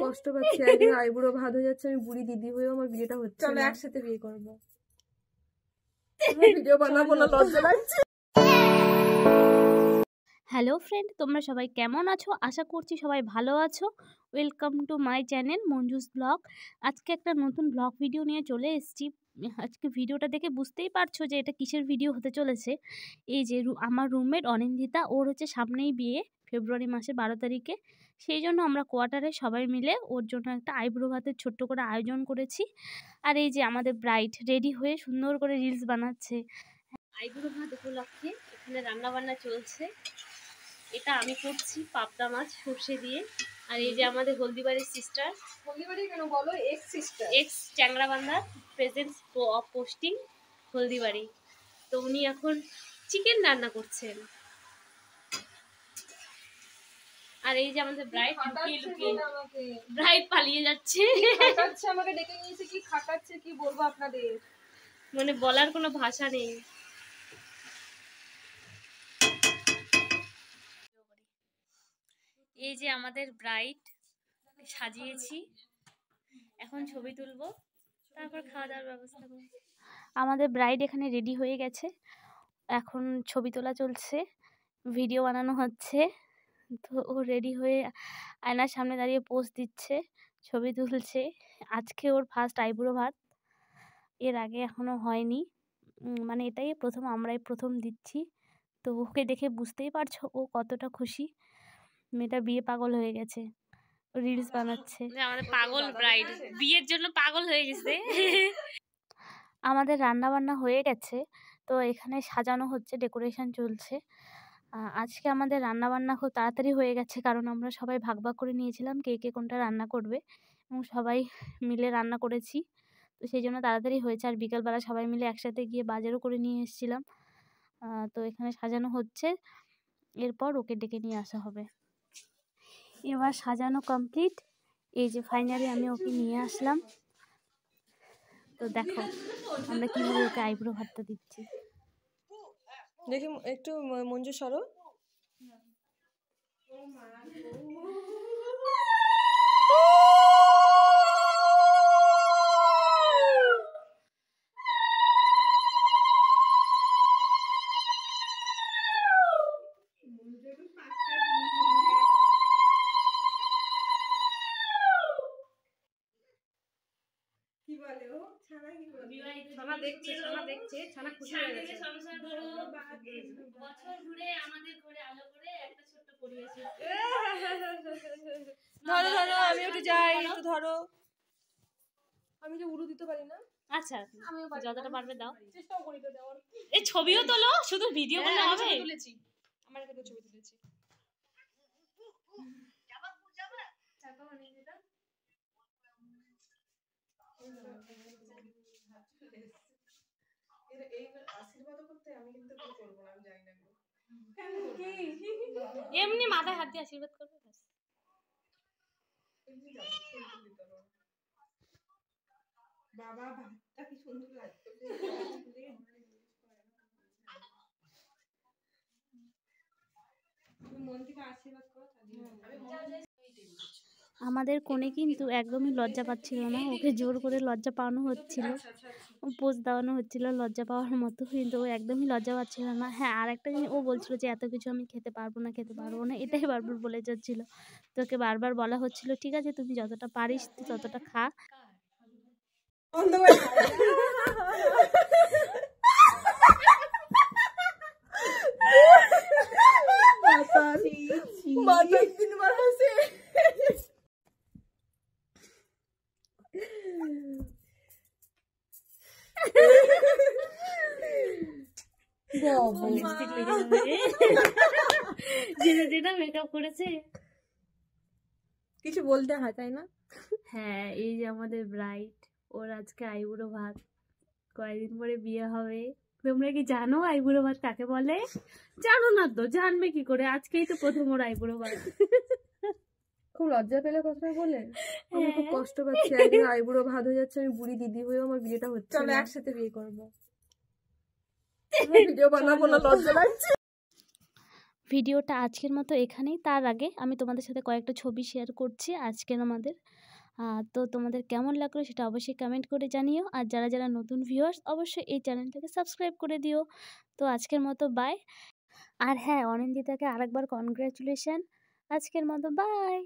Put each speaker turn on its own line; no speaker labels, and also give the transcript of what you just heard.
কষ্ট পাচ্ছি, একদিন আইবুড়ো ভাত হয়ে যাচ্ছে, আমি বুড়ি দিদি হয়েও আমার বিয়েটা হচ্ছে। চলো একসাথে বিয়ে করবো, ভিডিও বানাবো না, লজ্জা লাগছে।
হ্যালো ফ্রেন্ড, তোমরা সবাই কেমন আছো? আশা করছি সবাই ভালো আছো। Welcome to my channel Manju's blog. আজকে একটা নতুন ব্লগ ভিডিও নিয়ে চলে এসেছি। আজকে ভিডিওটা দেখে বুঝতেই পারছো যে এটা কিসের ভিডিও হতে চলেছে। এই যে আমার রুমমেট অনিন্দিতা, ওর হচ্ছে সামনেই বিয়ে, ফেব্রুয়ারি মাসের 12 তারিখে। সেই জন্য আমরা কোয়ার্টারে সবাই মিলে ওর জন্য একটা আইব্রো ভাতের ছোট্ট করে আয়োজন করেছি। আর এই যে আমাদের ব্রাইড রেডি হয়ে সুন্দর করে রিলস বানাচ্ছে। আইব্রো ভাত উপলক্ষে এখানে রান্নাবান্না চলছে। এটা আমি করছি পাবদা মাছ সর্ষে দিয়ে। আর এই যে আমাদের হলদিবাড়ির সিস্টার,
হলদিবাড়ি কেন বলো, এক্স সিস্টার,
এক্স চ্যাংরাবান্ধার প্রেজেন্ট পোস্টিং হলদিবাড়ি। তো উনি এখন চিকেন রান্না করছেন। আর এই যে আমাদের ব্রাইড ব্রাইড পালিয়ে যাচ্ছে,
খাটাচ্ছে আমাকে, ডেকে নিয়েছে। কি খাটাচ্ছে কি বলবো আপনাদের,
মানে বলার কোনো ভাষা নেই। এই যে আমাদের ব্রাইড সাজিয়েছি, এখন ছবি তুলবো, তারপর খাওয়া দাওয়ার ব্যবস্থা করব। আমাদের ব্রাইড এখানে রেডি হয়ে গেছে, এখন ছবি তোলা চলছে, ভিডিও বানানো হচ্ছে। তো ও রেডি হয়ে আয়নার সামনে দাঁড়িয়ে পোজ দিচ্ছে, ছবি তুলছে। আজকে ওর ফার্স্ট আইব্রো ভাত, এর আগে এখনো হয়নি, মানে এটাই আমরাই প্রথম দিচ্ছি। তো ওকে দেখে বুঝতেই পারছো ও কতটা খুশি। মেয়েটা বিয়ে পাগল হয়ে গেছে, রিলস বানাচ্ছে। আমাদের পাগল ব্রাইড বিয়ের জন্য পাগল হয়ে গেছে। আমাদের রান্না বান্না হয়ে গেছে, তো এখানে সাজানো হচ্ছে, ডেকোরেশন চলছে। আজকে আমাদের রান্না বান্না খুব তাড়াতাড়ি হয়ে গেছে, কারণ আমরা সবাই ভাগ ভাগ করে নিয়েছিলাম কে কে কোনটা রান্না করবে, এবং সবাই মিলে রান্না করেছি। তো সেই জন্য তাড়াতাড়ি হয়েছে। আর বিকালবেলা সবাই মিলে একসাথে গিয়ে বাজারও করে নিয়ে এসেছিলাম। তো এখানে সাজানো হচ্ছে, এরপর ওকে ডেকে নিয়ে আসা হবে। এবার সাজানো কমপ্লিট। এই যে ফাইনালি আমি ওকে নিয়ে আসলাম। তো দেখো আমরা কিভাবে ওকে আইব্রো ভাতটা দিচ্ছি।
দেখি একটু মঞ্জু সরো। কি বলে ও? ছানা দেখছে, ছানা খুশি হয়ে গেছে।
সংসার করো, বছর ঘুরে আমাদের ঘরে আলো করে একটা ছোট্ট পরিবেশ।
ধরো ধরো, আমি একটু যাই, একটু ধরো। আমি যে উড়ু দিতে পারি না।
আচ্ছা, আমিও যতটা পারবে দাও,
চেষ্টাও করি তো দেওয়ার।
এই ছবিও তোলো, শুধু ভিডিও করলে হবে?
তুলেছি, আমার কাছে ছবি তুলেছি।
এমনি মাথায় হাত দিয়ে আশীর্বাদ করবে।
বাবা ভাতটা কি সুন্দর লাগছে। মন থেকে আশীর্বাদ করো।
আমাদের কোণে কিন্তু একদমই লজ্জা পাচ্ছিল না, ওকে জোর করে লজ্জা পাওয়ানো হচ্ছিল, পোজ দেওয়ানো হচ্ছিল লজ্জা পাওয়ার মতো, কিন্তু ও একদমই লজ্জা পাচ্ছিল না। হ্যাঁ, আর একটা জিনিস ও বলছিল যে এত কিছু আমি খেতে পারবো না, এটাই বারবার বলে যাচ্ছিল। তোকে বারবার বলা হচ্ছিল ঠিক আছে তুই যতটা পারিস তুই ততটা খা। মেকআপ করেছে,
কিছু বলতে হয় তাই না?
হ্যাঁ, এই যে আমাদের ব্রাইড, ওর আজকে আইবুড়ো ভাত, কয়েকদিন পরে বিয়ে হবে। তোমরা কি জানো আইবুড়ো ভাত কাকে বলে? জানো না তো, জানবে কি করে, আজকেই তো প্রথম ওর আইবুড়ো ভাত।
খুব লজ্জা পেলে কথা বলে, আমি খুব কষ্ট পাচ্ছি, একদিন আইবুড়ো ভাত হয়ে যাচ্ছে, আমি বুড়ি দিদি হয়েও আমার বিয়েটা হচ্ছে। চলো একসাথে বিয়ে করবো, ভিডিও বানাবো না, লজ্জা লাগছে।
ভিডিওটা আজকের মতো এখানেই। তার আগে আমি তোমাদের সাথে কয়েকটা ছবি শেয়ার করছি আজকের আমাদের। তো তোমাদের কেমন লাগলো সেটা অবশ্যই কমেন্ট করে জানিও। আর যারা যারা নতুন ভিউয়ার্স অবশ্যই এই চ্যানেলটাকে সাবস্ক্রাইব করে দিও। তো আজকের মতো বাই। আর হ্যাঁ, অনিন্দিতাকে আরেকবার কনগ্রাচুলেশন। আজকের মতো বাই।